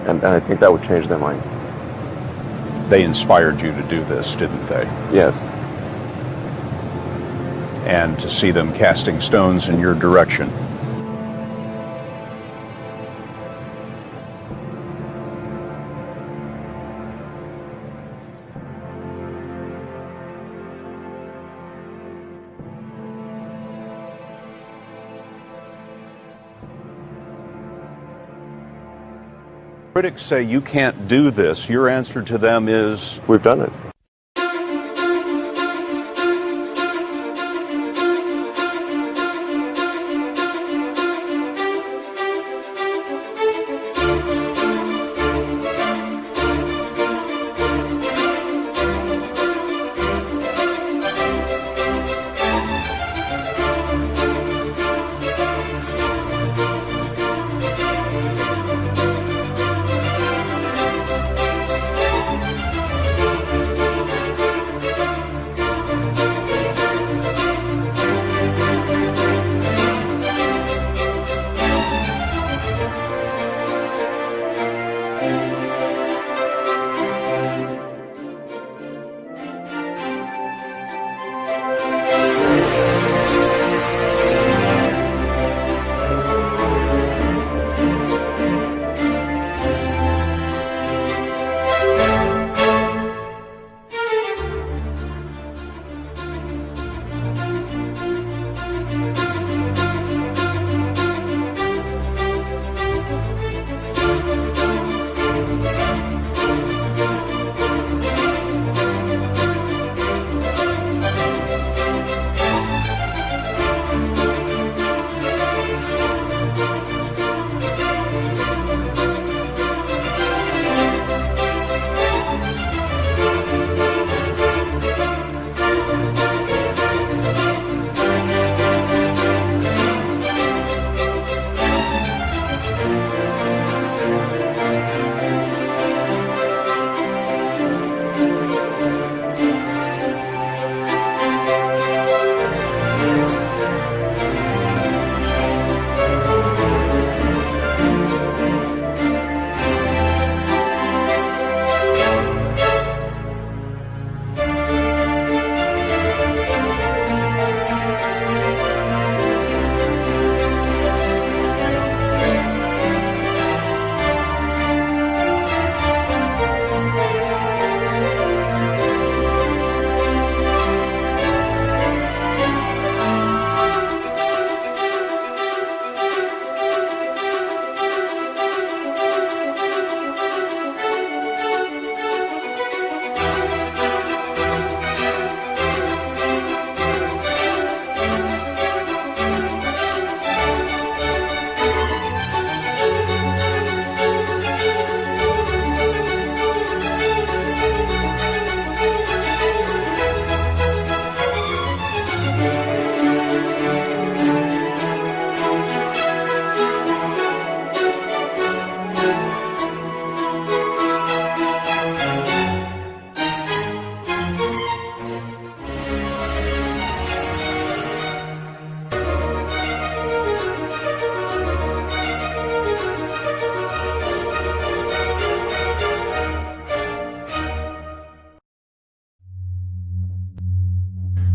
And I think that would change their mind. They inspired you to do this, didn't they? Yes. And to see them casting stones in your direction. Critics say you can't do this. Your answer to them is, we've done it.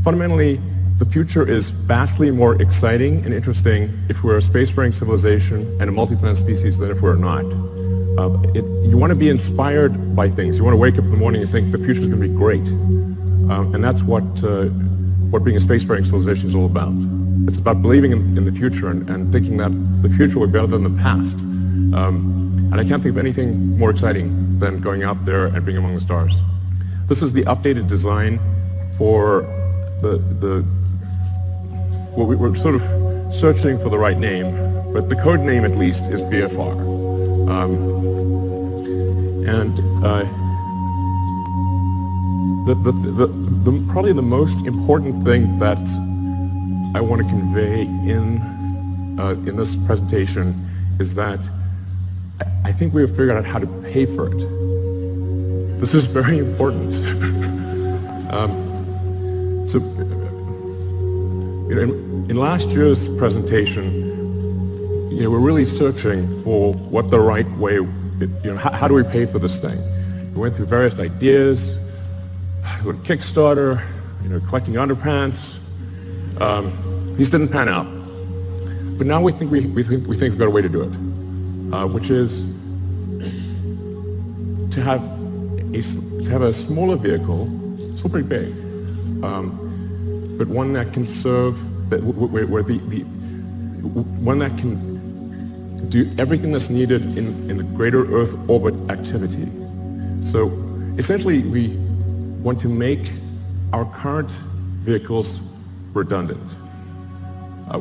Fundamentally, the future is vastly more exciting and interesting if we're a spacefaring civilization and a multi-planet species than if we're not. You want to be inspired by things. You want to wake up in the morning and think the future's going to be great. And that's what being a spacefaring civilization is all about. It's about believing in the future and thinking that the future will be better than the past. And I can't think of anything more exciting than going out there and being among the stars. This is the updated design for well, we're sort of searching for the right name, but the code name at least is BFR. Probably the most important thing that I want to convey in this presentation is that I think we have figured out how to pay for it. This is very important. So, in last year's presentation, we're really searching for what the right way how do we pay for this thing? We went through various ideas, Kickstarter, collecting underpants. These didn't pan out. But now we think we've got a way to do it, which is to have a smaller vehicle, still pretty big, but one that can serve, one that can do everything that's needed in the greater Earth orbit activity. So essentially, we want to make our current vehicles redundant.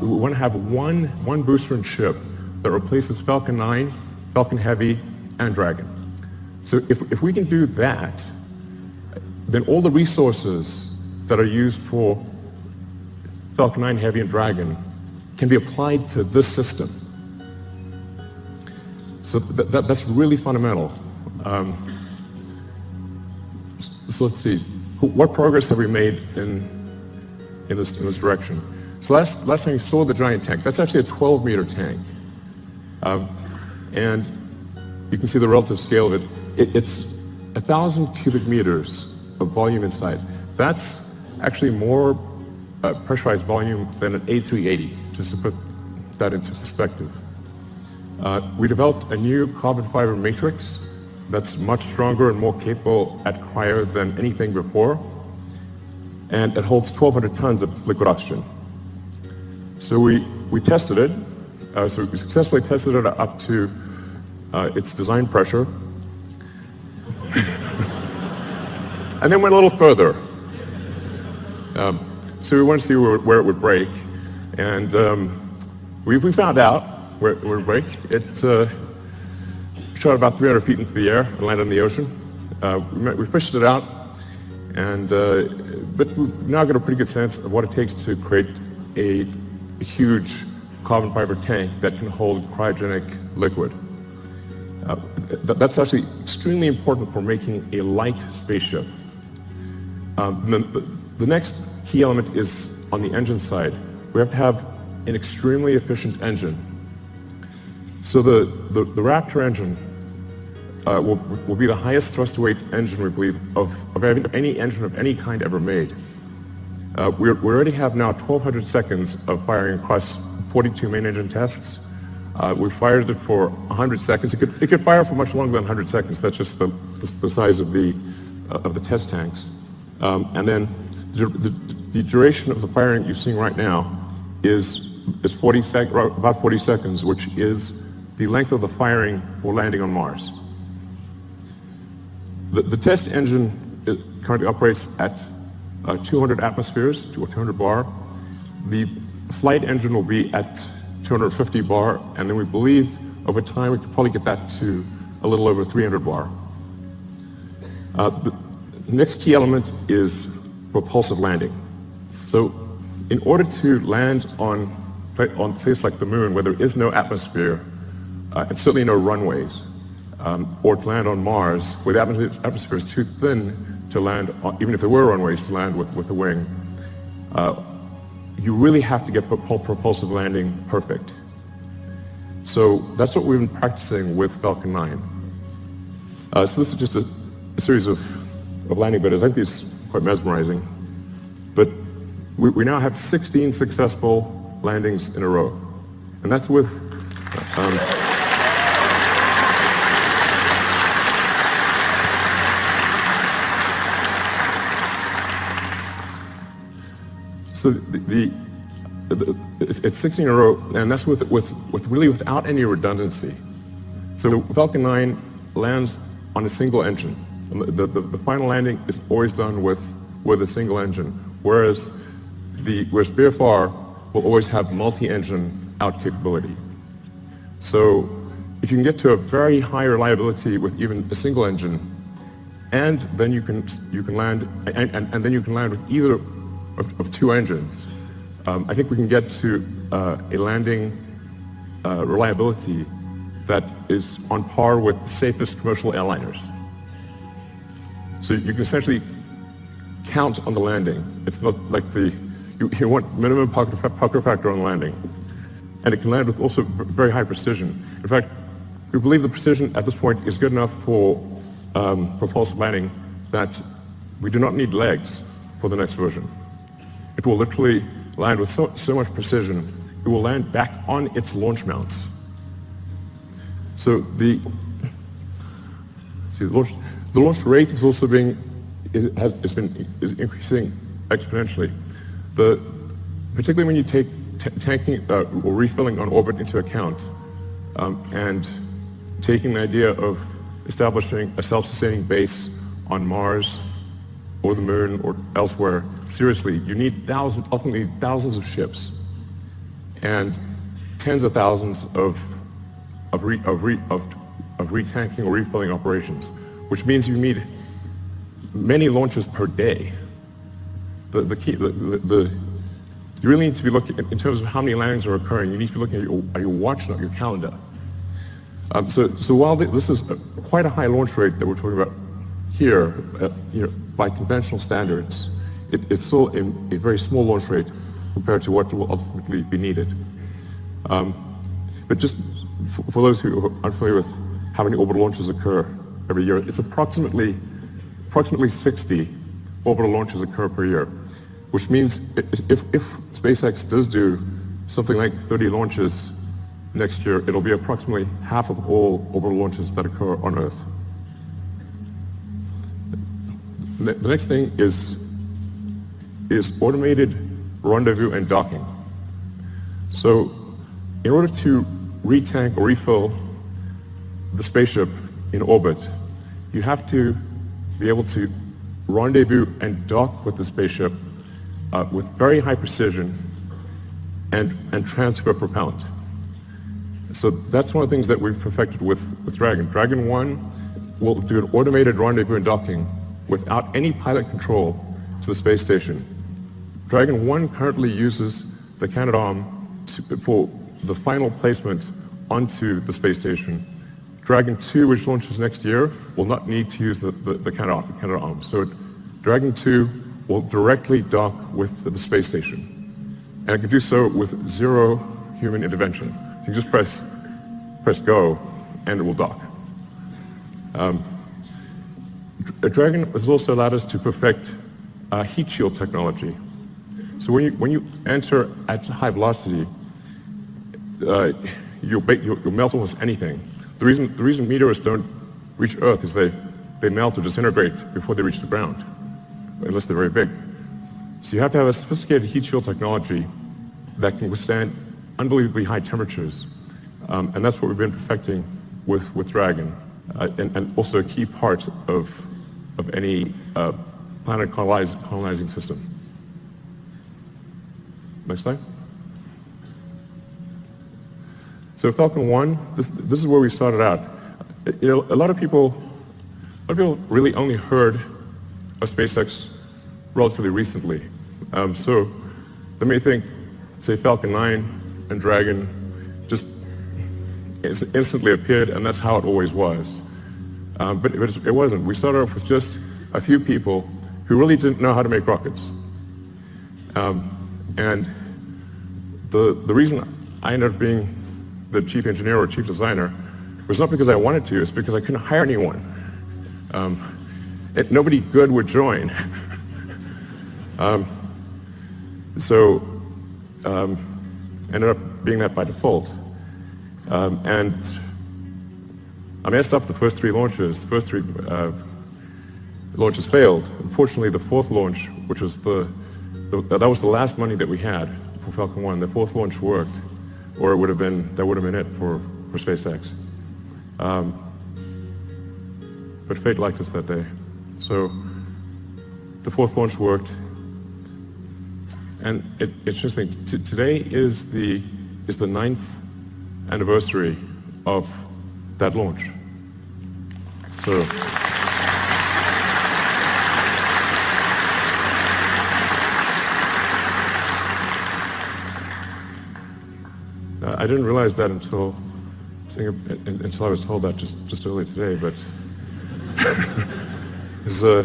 We want to have one booster and ship that replaces Falcon 9, Falcon Heavy, and Dragon. So if we can do that, then all the resources that are used for Falcon 9 Heavy and Dragon can be applied to this system. So that's really fundamental. So let's see, what progress have we made in this direction? So last time you saw the giant tank, that's actually a 12-meter tank. And you can see the relative scale of it. It's 1,000 cubic meters of volume inside. That's actually more pressurized volume than an A380, just to put that into perspective. We developed a new carbon fiber matrix that's much stronger and more capable at cryo than anything before. And it holds 1,200 tons of liquid oxygen. So we tested it. So we successfully tested it up to its design pressure. And then went a little further. So we wanted to see where it would break. And we found out where it would break. It shot about 300 feet into the air and landed in the ocean. We fished it out, but we've now got a pretty good sense of what it takes to create a huge carbon fiber tank that can hold cryogenic liquid. That's actually extremely important for making a light spaceship. The next key element is on the engine side. We have to have an extremely efficient engine. So the Raptor engine will be the highest thrust to weight engine, we believe, of any engine of any kind ever made. We already have now 1,200 seconds of firing across 42 main engine tests. We fired it for 100 seconds. It could fire for much longer than 100 seconds. That's just the size of the test tanks. And then the duration of the firing you're seeing right now is about 40 seconds, which is the length of the firing for landing on Mars. The test engine currently operates at 200 atmospheres, or 200 bar. The flight engine will be at 250 bar, and then we believe over time we could probably get that to a little over 300 bar. The next key element is propulsive landing. So in order to land on a place like the moon where there is no atmosphere, and certainly no runways, or to land on Mars where the atmosphere is too thin to land, even if there were runways to land with the wing, you really have to get propulsive landing perfect. So that's what we've been practicing with Falcon 9. So this is just a series of landing videos. I think these are quite mesmerizing. But we now have 16 successful landings in a row. And that's with so it's 16 in a row, and that's with really without any redundancy. So Falcon 9 lands on a single engine. The final landing is always done with a single engine, whereas BFR will always have multi-engine out capability. So if you can get to a very high reliability with even a single engine, and then you can land and then you can land with either of two engines, I think we can get to a landing reliability that is on par with the safest commercial airliners. So you can essentially count on the landing. It's not like you want minimum pucker factor on landing. And it can land with also very high precision. In fact, we believe the precision at this point is good enough for false landing that we do not need legs for the next version. It will literally land with so much precision, it will land back on its launch mounts. So the launch rate is also is increasing exponentially. Particularly when you take tanking or refilling on orbit into account, and taking the idea of establishing a self-sustaining base on Mars or the Moon or elsewhere seriously, you need ultimately thousands of ships and tens of thousands of retanking or refilling operations, which means you need many launches per day. You really need to be looking, in terms of how many landings are occurring, you need to be looking at your watch, not your calendar. So while this is quite a high launch rate that we're talking about here, by conventional standards, it's still a very small launch rate compared to what will ultimately be needed. But just for those who are unfamiliar with how many orbital launches occur every year, it's approximately 60 orbital launches occur per year, which means if SpaceX does do something like 30 launches next year, it'll be approximately half of all orbital launches that occur on Earth. The next thing is automated rendezvous and docking. So in order to retank or refill the spaceship in orbit, you have to be able to rendezvous and dock with the spaceship with very high precision and transfer propellant. So that's one of the things that we've perfected with Dragon. Dragon 1 will do an automated rendezvous and docking without any pilot control to the space station. Dragon 1 currently uses the Canadarm for the final placement onto the space station. Dragon 2, which launches next year, will not need to use the Canadarm. So Dragon 2 will directly dock with the space station. And it can do so with zero human intervention. You just press go and it will dock. Dragon has also allowed us to perfect heat shield technology. So when you enter at high velocity, you'll melt almost anything. The reason meteors don't reach Earth is they melt or disintegrate before they reach the ground, unless they're very big. So you have to have a sophisticated heat shield technology that can withstand unbelievably high temperatures, and that's what we've been perfecting with Dragon, and also a key part of any planet colonizing system. Next slide. So Falcon 1, this is where we started out. A lot of people really only heard of SpaceX relatively recently. So they may think, say, Falcon 9 and Dragon just instantly appeared, and that's how it always was. But it wasn't. We started off with just a few people who really didn't know how to make rockets. And the reason I ended up being the chief engineer or chief designer was not because I wanted to, it's because I couldn't hire anyone. Nobody good would join. So ended up being that by default. And I messed up the first three launches. The first three launches failed. Unfortunately, the fourth launch, which was that was the last money that we had for Falcon 1, the fourth launch worked, or that would have been it for SpaceX. But fate liked us that day. So the fourth launch worked, and it's interesting. Today is the 9th anniversary of that launch. So. I didn't realize that until I was told that just earlier today, but it's a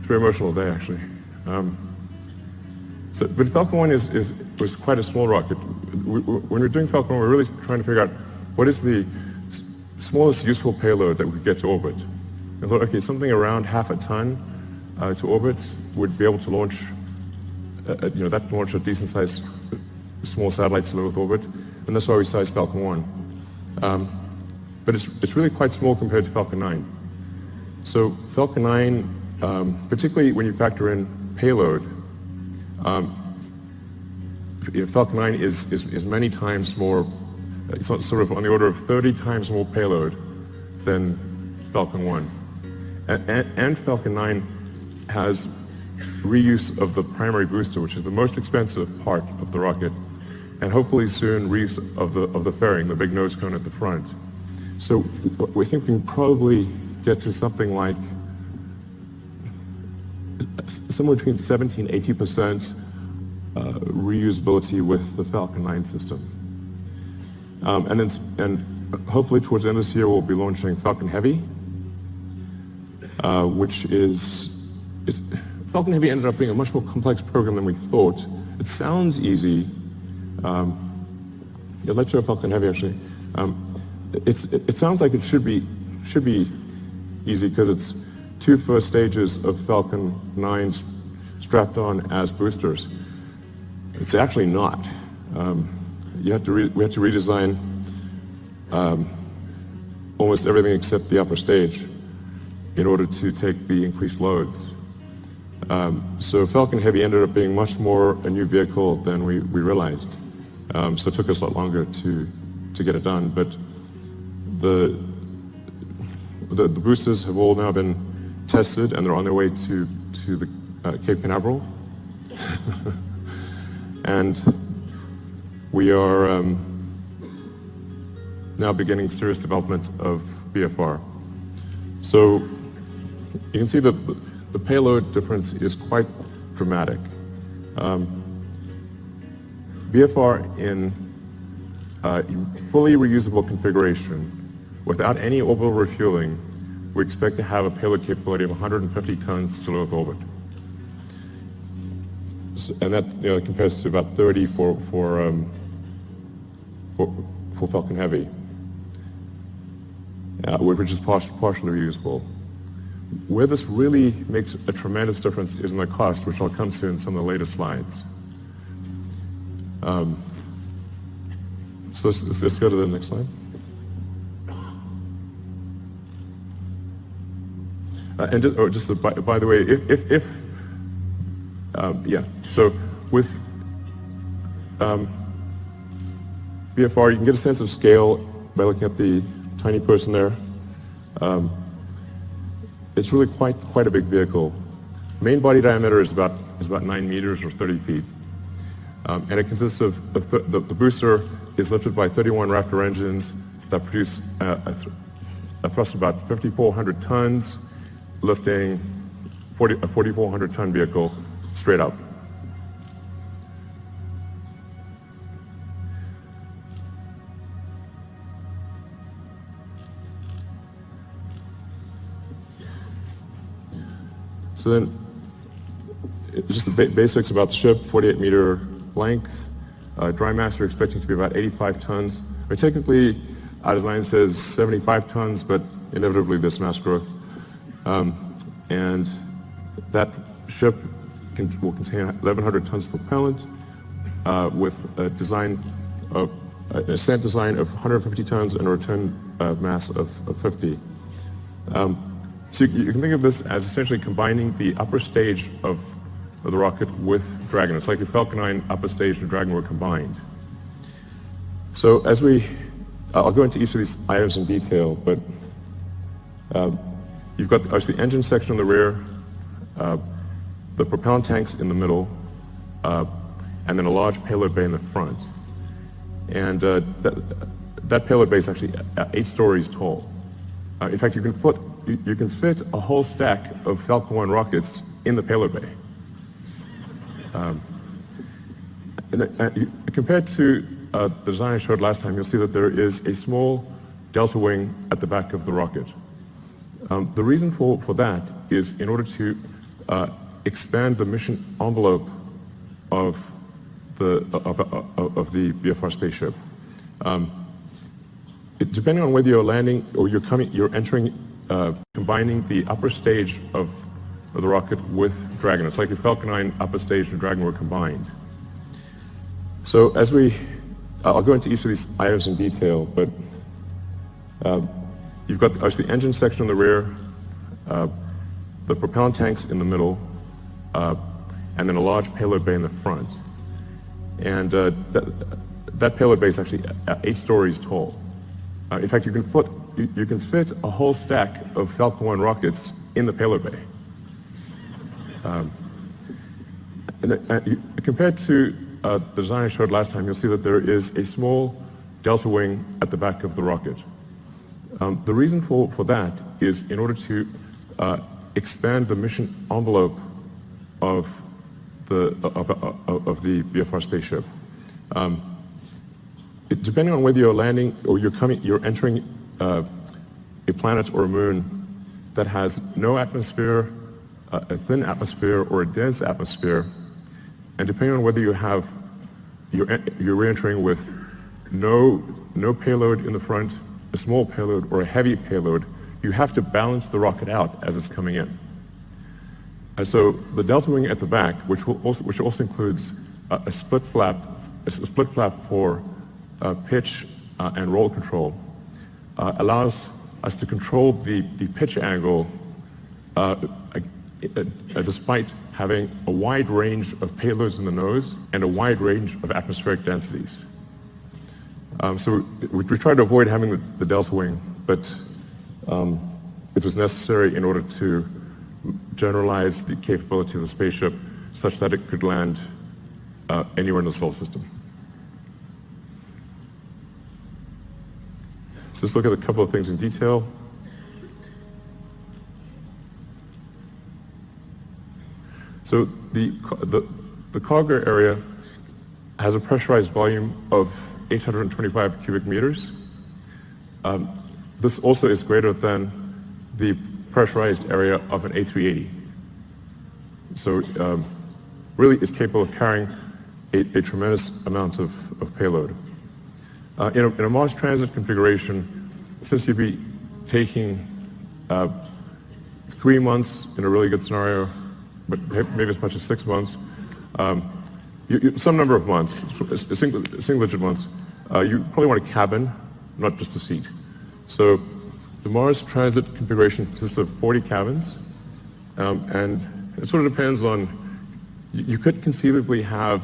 very emotional day, actually. But Falcon 1 was quite a small rocket. When we're doing Falcon 1, we're really trying to figure out what is the smallest useful payload that we could get to orbit. I thought, okay, something around half a ton to orbit would be able to launch, that can launch a decent-sized small satellite to low Earth orbit, and that's why we sized Falcon 1. But it's really quite small compared to Falcon 9. So Falcon 9, particularly when you factor in payload, Falcon 9 is many times more, it's sort of on the order of 30 times more payload than Falcon 1. And Falcon 9 has reuse of the primary booster, which is the most expensive part of the rocket, and hopefully soon reuse of the fairing, the big nose cone at the front. So we think we can probably get to something like somewhere between 70 and 80% reusability with the Falcon 9 system. And hopefully towards the end of this year we'll be launching Falcon Heavy, which Falcon Heavy ended up being a much more complex program than we thought. It sounds easy. Let's show Falcon Heavy actually. It sounds like it should be easy because it's 2 first stages of Falcon 9s strapped on as boosters. It's actually not. We had to redesign almost everything except the upper stage in order to take the increased loads. So Falcon Heavy ended up being much more a new vehicle than we realized. So it took us a lot longer to get it done. But the boosters have all now been tested and they're on their way to the Cape Canaveral. And we are now beginning serious development of BFR. So you can see that the payload difference is quite dramatic. BFR in fully reusable configuration, without any orbital refueling, we expect to have a payload capability of 150 tons to low Earth orbit. And that compares to about 30 for Falcon Heavy, which is partially reusable. Where this really makes a tremendous difference is in the cost, which I'll come to in some of the later slides. So let's go to the next slide. And by the way, so with BFR, you can get a sense of scale by looking at the tiny person there. It's really quite a big vehicle. Main body diameter is about 9 meters or 30 feet. And it consists of, the booster is lifted by 31 Raptor engines that produce a thrust of about 5,400 tons, lifting a 4,400 ton vehicle straight up. So then, just the basics about the ship: 48-meter length, dry mass we're expecting to be about 85 tons. Technically, our design says 75 tons, but inevitably there's mass growth. And that ship will contain 1,100 tons propellant with a ascent design of 150 tons and a return mass of 50. So you can think of this as essentially combining the upper stage of the rocket with Dragon. It's like if Falcon 9 upper stage and Dragon were combined. So I'll go into each of these items in detail, but you've got the engine section in the rear, the propellant tanks in the middle, and then a large payload bay in the front. And that payload bay is actually 8 stories tall. In fact, you can fit a whole stack of Falcon 1 rockets in the payload bay. Compared to the design I showed last time, you'll see that there is a small delta wing at the back of the rocket. The reason for that is in order to expand the mission envelope of the BFR spaceship. Depending on whether you're landing or you're entering, combining the upper stage of the rocket with Dragon. It's like the Falcon 9 upper stage and Dragon were combined. So I'll go into each of these items in detail, but you've got the engine section in the rear, the propellant tanks in the middle, and then a large payload bay in the front. And that payload bay is actually 8 stories tall. In fact, you can fit a whole stack of Falcon 1 rockets in the payload bay. Compared to the design I showed last time, you'll see that there is a small delta wing at the back of the rocket. The reason for that is in order to expand the mission envelope of the BFR spaceship. Depending on whether you're landing or you're entering a planet or a moon that has no atmosphere, a thin atmosphere, or a dense atmosphere, and depending on whether you're re-entering with no payload in the front, a small payload, or a heavy payload, you have to balance the rocket out as it's coming in. And so the delta wing at the back, which also includes a split flap for pitch and roll control, allows us to control the pitch angle despite having a wide range of payloads in the nose and a wide range of atmospheric densities. So we tried to avoid having the delta wing, but it was necessary in order to generalize the capability of the spaceship such that it could land anywhere in the solar system. So let's look at a couple of things in detail. So the cargo area has a pressurized volume of 825 cubic meters. This also is greater than the pressurized area of an A380. So really is capable of carrying a tremendous amount of payload. In a Mars transit configuration, since you'd be taking 3 months in a really good scenario, but maybe as much as 6 months, some number of months, single-digit months, you probably want a cabin, not just a seat. So the Mars transit configuration consists of 40 cabins, and it sort of depends on, you could conceivably have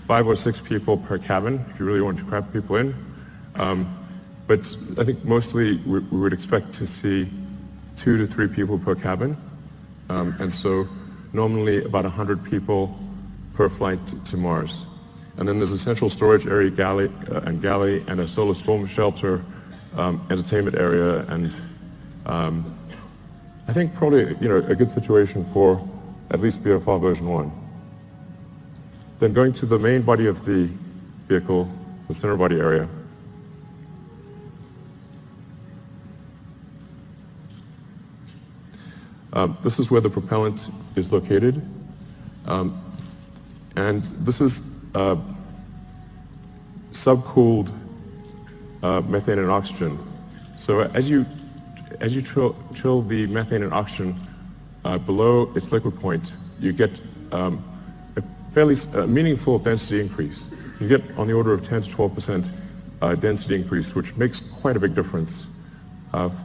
5 or 6 people per cabin if you really want to cram people in. But I think mostly we would expect to see 2 to 3 people per cabin. And so normally about 100 people per flight to Mars. And then there's a central storage area, galley, and a solar storm shelter, entertainment area, and I think probably a good situation for at least BFR version 1. Then going to the main body of the vehicle, the center body area. This is where the propellant is located, and this is subcooled methane and oxygen. So as you chill the methane and oxygen below its liquid point, you get a fairly meaningful density increase. You get on the order of 10 to 12% density increase, which makes quite a big difference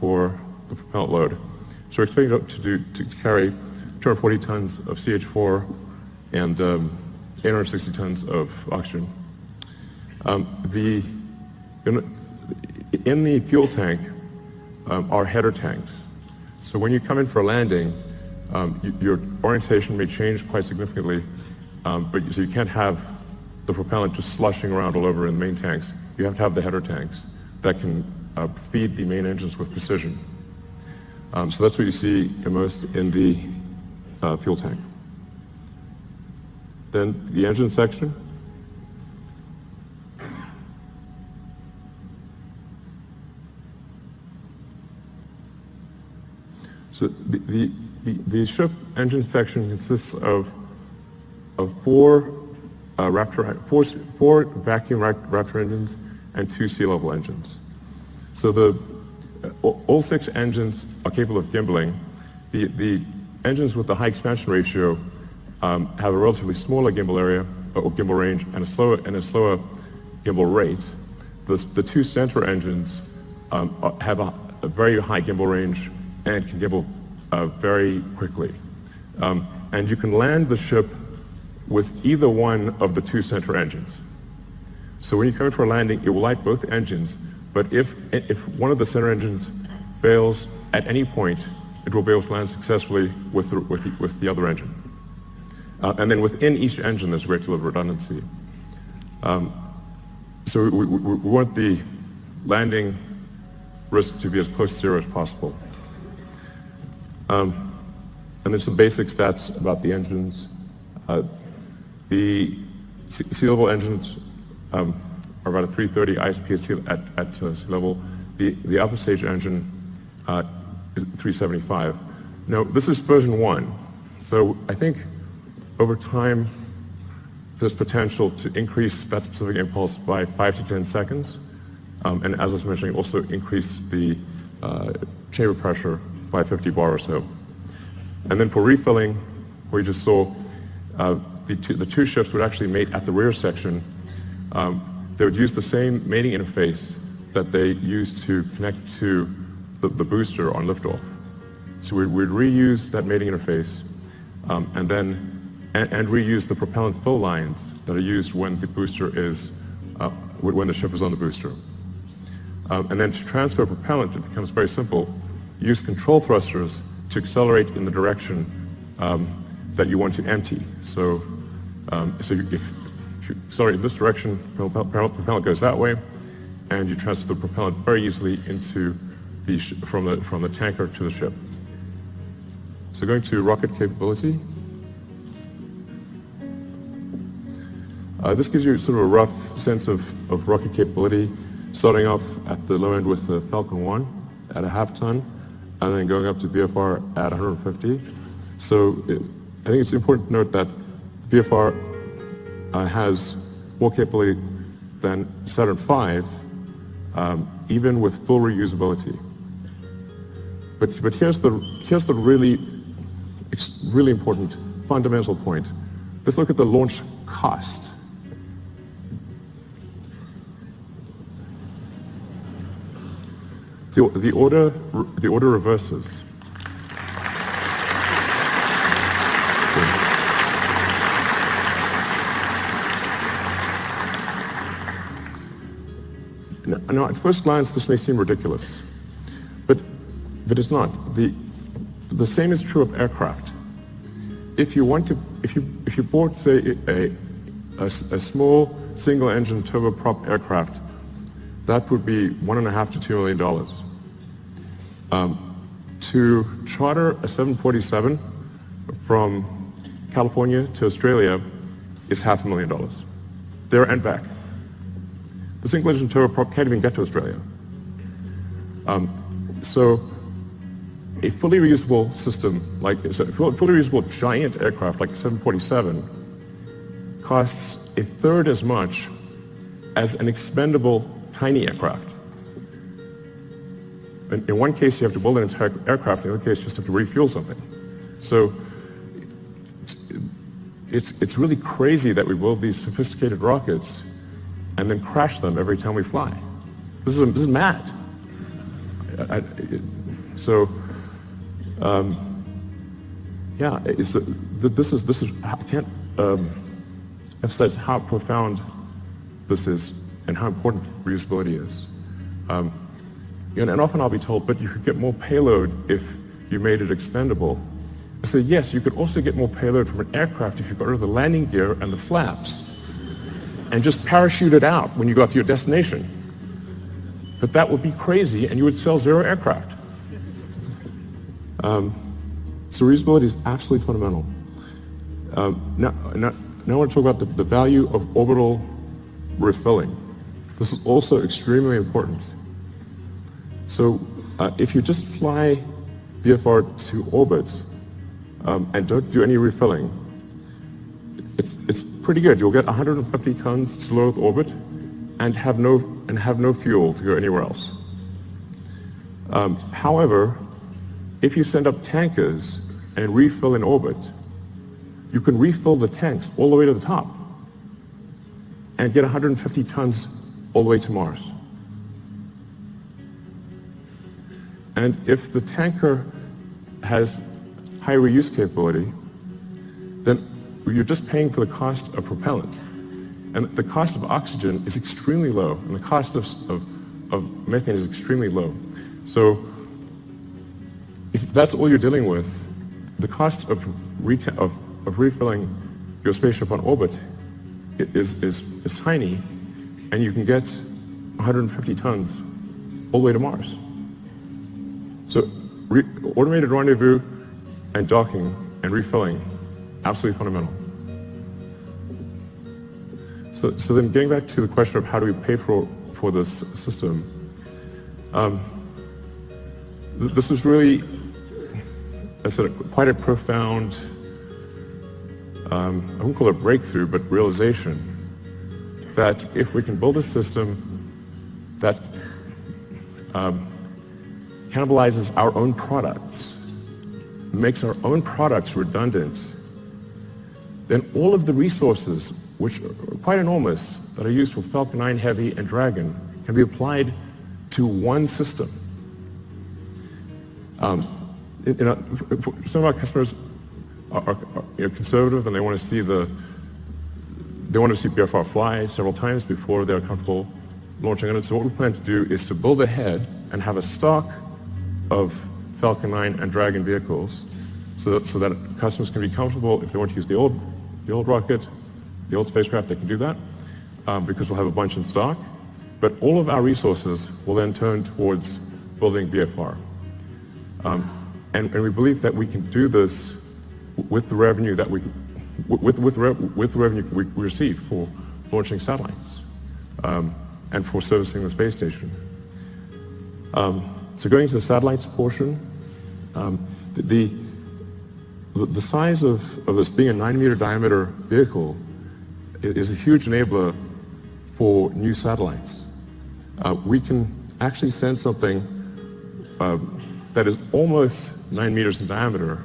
for the propellant load. So we're expecting it to carry 240 tons of CH4 and 860 tons of oxygen. In the fuel tank are header tanks. So when you come in for a landing, your orientation may change quite significantly, so you can't have the propellant just slushing around all over in the main tanks. You have to have the header tanks that can feed the main engines with precision. So that's what you see immersed in the fuel tank. Then the engine section. So the ship engine section consists of four vacuum Raptor engines and 2 sea-level engines. So all 6 engines are capable of gimbaling. The engines with the high expansion ratio have a relatively smaller gimbal area or gimbal range and a slower gimbal rate. The 2 center engines have a very high gimbal range and can gimbal very quickly. And you can land the ship with either one of the 2 center engines. So when you come in for a landing, it will light both engines, but if one of the center engines fails at any point, it will be able to land successfully with the other engine. And then within each engine, there's a great deal of redundancy. So we want the landing risk to be as close to 0 as possible. And then some basic stats about the engines. The sea level engines are about a 330 ISP at sea level. The alpha stage engine is 375. Now, this is version 1, so I think over time there's potential to increase that specific impulse by 5 to 10 seconds, and as I was mentioning, also increase the chamber pressure by 50 bar or so. And then for refilling, we just saw the 2 ships would actually mate at the rear section. They would use the same mating interface that they used to connect to the booster on liftoff. So we'd reuse that mating interface and reuse the propellant fill lines that are used when the booster is, when the ship is on the booster. And then to transfer propellant, it becomes very simple. Use control thrusters to accelerate in the direction that you want to empty. So, if you accelerate in this direction, propellant goes that way, and you transfer the propellant very easily into from the tanker to the ship. So going to rocket capability. This gives you sort of a rough sense of rocket capability, starting off at the low end with the Falcon 1 at a half ton, and then going up to BFR at 150. So I think it's important to note that BFR has more capability than Saturn V, even with full reusability. But here's the really important fundamental point. Let's look at the launch cost. The order reverses. Now, at first glance, this may seem ridiculous, but it's not. The same is true of aircraft. If you bought, say, a small single-engine turboprop aircraft, that would be $1.5 to $2 million. To charter a 747 from California to Australia is $500,000, there and back. The single-engine turboprop can't even get to Australia. So a fully reusable system, a fully reusable giant aircraft like a 747, costs a third as much as an expendable tiny aircraft. In one case, you have to build an entire aircraft. In the other case, you just have to refuel something. So it's really crazy that we build these sophisticated rockets and then crash them every time we fly. This is mad. I can't emphasize how profound this is and how important reusability is. And often I'll be told, but you could get more payload if you made it expendable. I say, yes, you could also get more payload from an aircraft if you got rid of the landing gear and the flaps and just parachute it out when you got to your destination. But that would be crazy, and you would sell 0 aircraft. So reusability is absolutely fundamental. Now I want to talk about the value of orbital refilling. This is also extremely important. So if you just fly BFR to orbit and don't do any refilling, it's pretty good. You'll get 150 tons to low Earth orbit and have no fuel to go anywhere else. However, if you send up tankers and refill in orbit, you can refill the tanks all the way to the top and get 150 tons all the way to Mars. And if the tanker has high reuse capability, then you're just paying for the cost of propellant. And the cost of oxygen is extremely low, and the cost of methane is extremely low. So if that's all you're dealing with, the cost of refilling your spaceship on orbit is tiny, and you can get 150 tons all the way to Mars. So automated rendezvous and docking and refilling, absolutely fundamental. So then getting back to the question of how do we pay for this system, this was really, I said, quite a profound, I wouldn't call it a breakthrough, but realization that if we can build a system that cannibalizes our own products, makes our own products redundant, then all of the resources, which are quite enormous, that are used for Falcon 9 Heavy and Dragon, can be applied to one system. Some of our customers are conservative, and they want to see BFR fly several times before they're comfortable launching on it. So what we plan to do is to build ahead and have a stock of Falcon 9 and Dragon vehicles, so that customers can be comfortable. If they want to use the old rocket, the old spacecraft, they can do that, because we'll have a bunch in stock. But all of our resources will then turn towards building BFR. And we believe that we can do this with the revenue that we receive for launching satellites, and for servicing the space station. So going to the satellites portion, the size of this being a 9-meter diameter vehicle is a huge enabler for new satellites. We can actually send something that is almost 9 meters in diameter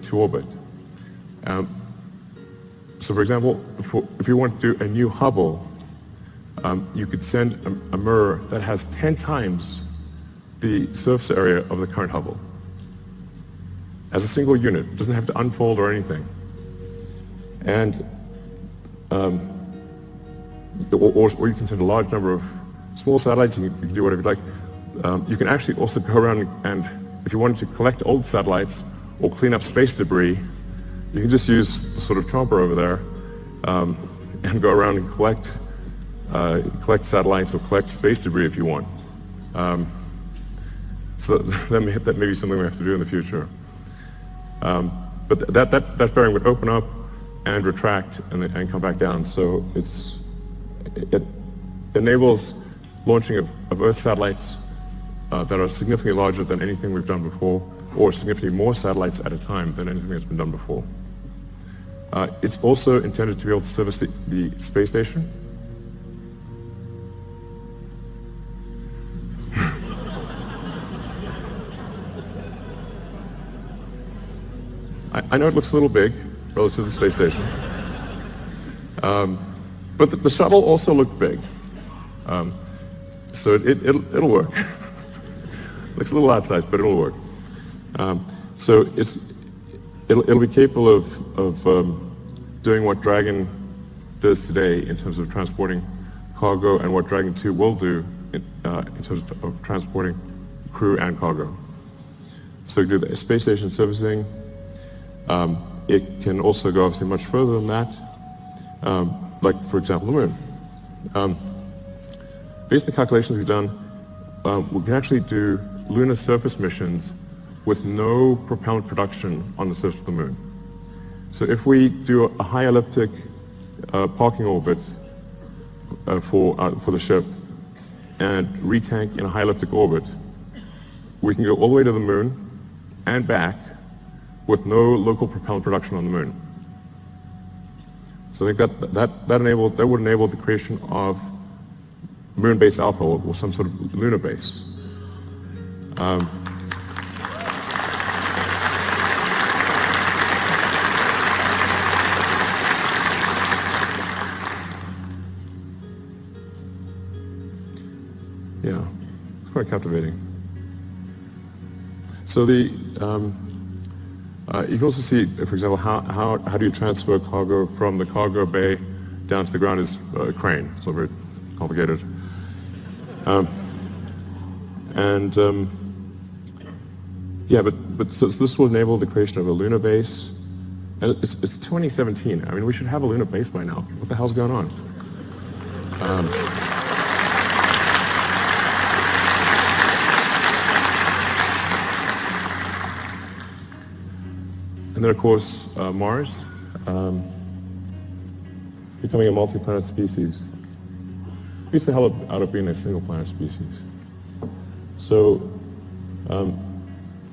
to orbit. So for example, if you want to do a new Hubble, you could send a mirror that has 10 times the surface area of the current Hubble as a single unit. It doesn't have to unfold or anything. And or you can send a large number of small satellites, and you can do whatever you like. You can actually also go around and, if you wanted to collect old satellites or clean up space debris, you can just use the sort of chomper over there, and go around and collect satellites or collect space debris if you want. So that may be something we have to do in the future. But that fairing would open up and retract and come back down. So it enables launching of Earth satellites that are significantly larger than anything we've done before, or significantly more satellites at a time than anything that's been done before. It's also intended to be able to service the space station. I know it looks a little big relative to the space station, but the shuttle also looked big, so it'll work. Looks a little outsized, but it'll work. So it'll be capable of doing what Dragon does today in terms of transporting cargo, and what Dragon 2 will do in terms of transporting crew and cargo. So do the space station servicing. It can also go obviously much further than that, like for example the moon. Based on the calculations we've done, we can actually do lunar surface missions with no propellant production on the surface of the moon. So if we do a high elliptic parking orbit for the ship and retank in a high elliptic orbit, we can go all the way to the moon and back with no local propellant production on the moon. So I think that would enable the creation of moon base alpha, or some sort of lunar base. Yeah, it's quite captivating. So you can also see, for example, how do you transfer cargo from the cargo bay down to the ground is a crane. It's not very complicated. Yeah, but so this will enable the creation of a lunar base. And it's 2017. I mean, we should have a lunar base by now. What the hell's going on? And then, of course, Mars, becoming a multi-planet species. Beats the hell out of being a single-planet species. So,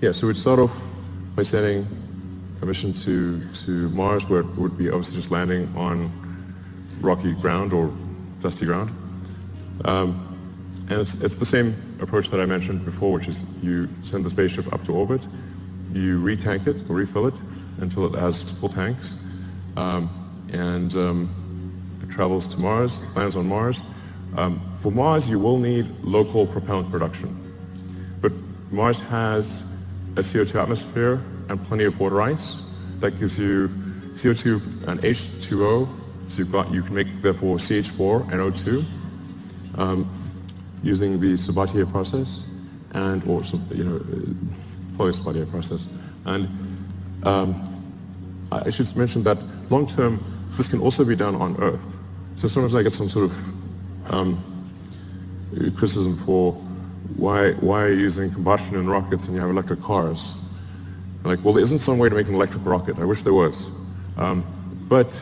yeah, so we'd start off by sending a mission to Mars, where it would be obviously just landing on rocky ground or dusty ground. And it's the same approach that I mentioned before, which is you send the spaceship up to orbit, you retank it or refill it until it has full tanks, and it travels to Mars, lands on Mars. For Mars, you will need local propellant production, but Mars has a CO2 atmosphere and plenty of water ice. That gives you CO2 and H2O, so you can make therefore CH4 and O2 using the Sabatier process, and or probably Sabatier process. And I should mention that long term, this can also be done on Earth. So sometimes I get some sort of criticism for why are you using combustion in rockets and you have electric cars? Like, well, there isn't some way to make an electric rocket. I wish there was. But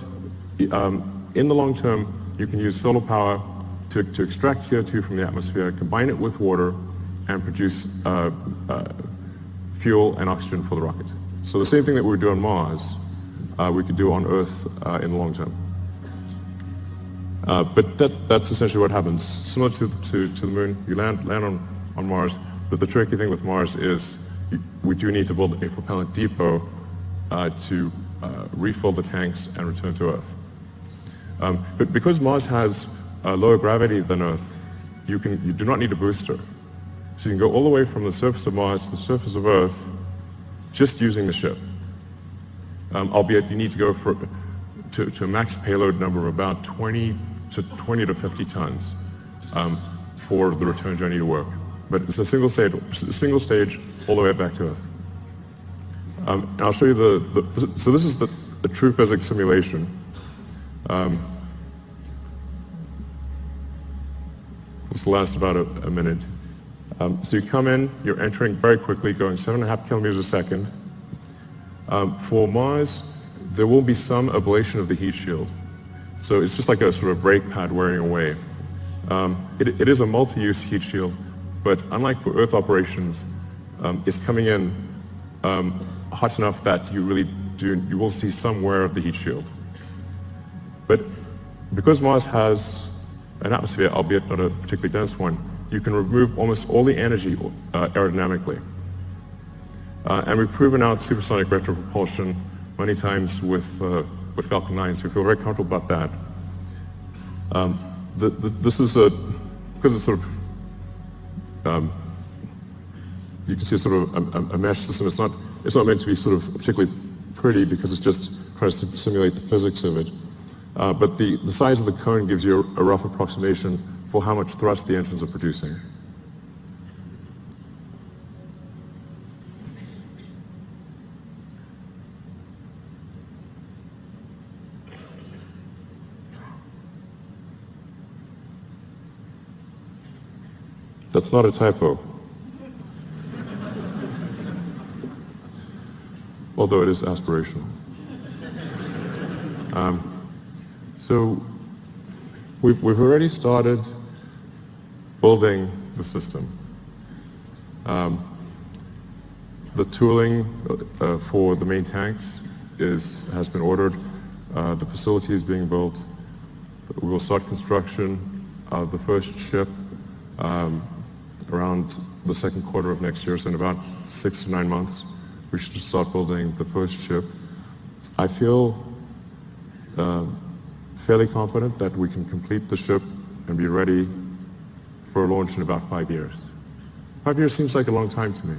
in the long term, you can use solar power to extract CO2 from the atmosphere, combine it with water, and produce fuel and oxygen for the rocket. So the same thing that we would do on Mars, we could do on Earth in the long term. But that's essentially what happens. Similar to the moon, you land on Mars. But the tricky thing with Mars is we do need to build a propellant depot to refill the tanks and return to Earth. But because Mars has lower gravity than Earth, you do not need a booster. So you can go all the way from the surface of Mars to the surface of Earth just using the ship. Albeit you need to go to a max payload number of about 20 to 50 tons for the return journey to work. But it's a single stage all the way back to Earth. And I'll show you so this is the true physics simulation. This will last about a minute. So you come in, you're entering very quickly, going 7.5 kilometers a second. For Mars, there will be some ablation of the heat shield. So it's just like a sort of brake pad wearing away. It is a multi-use heat shield, but unlike for Earth operations, it's coming in hot enough that you will see some wear of the heat shield. But because Mars has an atmosphere, albeit not a particularly dense one, you can remove almost all the energy aerodynamically. And we've proven out supersonic retropropulsion many times with Falcon 9, so we feel very comfortable about that. This is because it's sort of, you can see it's sort of a mesh system. It's not meant to be sort of particularly pretty because it just tries to simulate the physics of it. But the size of the cone gives you a rough approximation for how much thrust the engines are producing. That's not a typo. Although it is aspirational. So we've already started building the system. The tooling for the main tanks has been ordered. The facility is being built. We will start construction of the first ship around the second quarter of next year, so in about 6 to 9 months, we should start building the first ship. I feel fairly confident that we can complete the ship and be ready for launch in about 5 years. 5 years seems like a long time to me.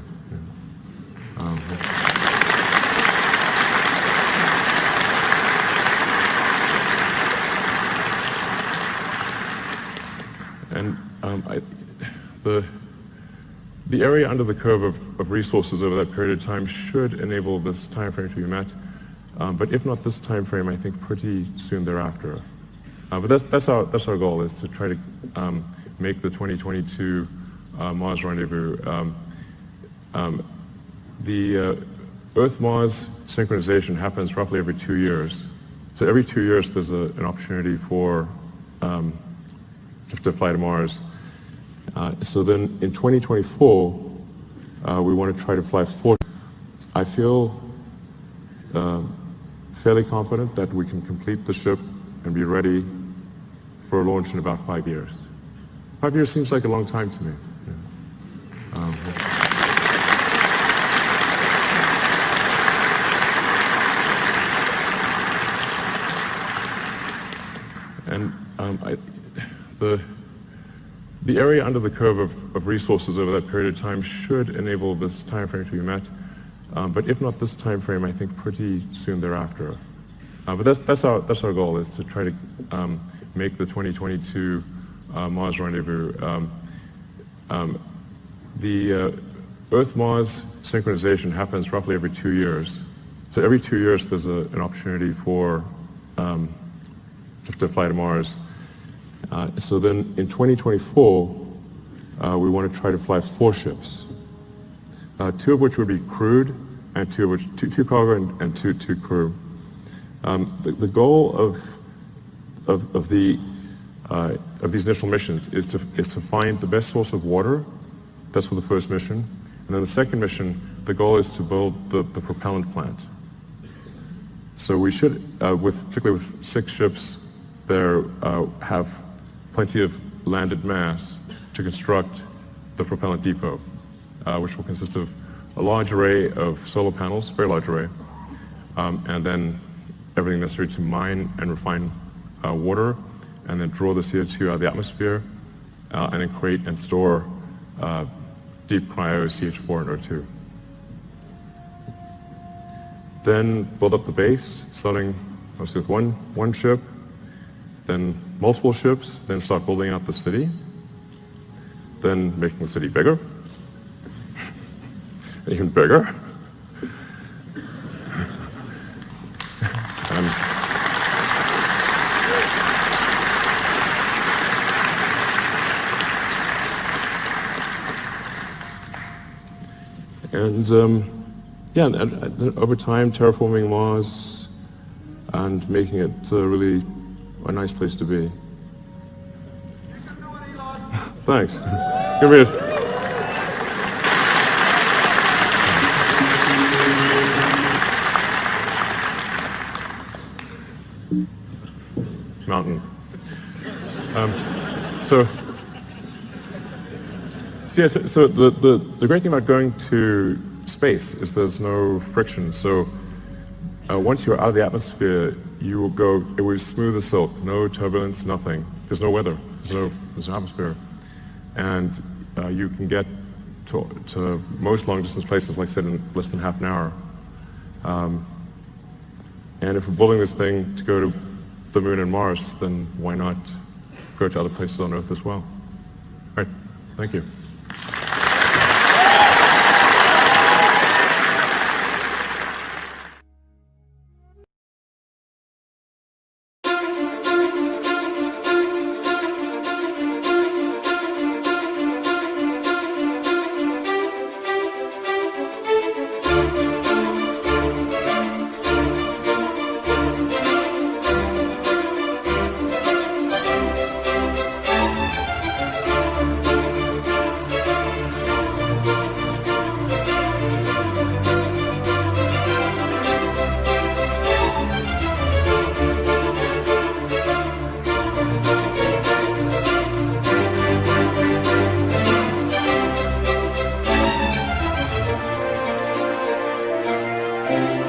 The area under the curve of resources over that period of time should enable this time frame to be met. But if not this time frame, I think pretty soon thereafter. But that's our goal, is to try to make the 2022 Mars rendezvous. The Earth-Mars synchronization happens roughly every 2 years. So every 2 years there's an opportunity for to fly to Mars. So then in 2024, we want to try to fly 4. I feel fairly confident that we can complete the ship and be ready for launch in about 5 years. 5 years seems like a long time to me. The area under the curve of resources over that period of time should enable this time frame to be met. But if not this time frame, I think pretty soon thereafter. But that's our goal, is to try to make the 2022 Mars rendezvous. The Earth-Mars synchronization happens roughly every 2 years. So every 2 years there's an opportunity for to fly to Mars. So then in 2024, we want to try to fly 4 ships, 2 of which would be crewed, and 2 of which two cargo and two crew. The goal of these initial missions is to find the best source of water. That's for the first mission, and then the second mission, the goal is to build the propellant plant. So we should, particularly with 6 ships, there have plenty of landed mass to construct the propellant depot, which will consist of a large array of solar panels, very large array, and then everything necessary to mine and refine water, and then draw the CO2 out of the atmosphere, and then create and store deep cryo CH4 and O2. Then build up the base, starting obviously with one ship, then multiple ships, then start building out the city, then making the city bigger, even bigger. And over time, terraforming Mars and making it really a nice place to be. Thanks. Give me a... Mountain. So the great thing about going to space is there's no friction. So once you're out of the atmosphere, you will go, it will be smooth as silk, no turbulence, nothing. There's no weather, there's no atmosphere. And you can get to most long distance places, like I said, in less than half an hour. And if we're building this thing to go to the moon and Mars, then why not go to other places on Earth as well? All right, thank you. Bye.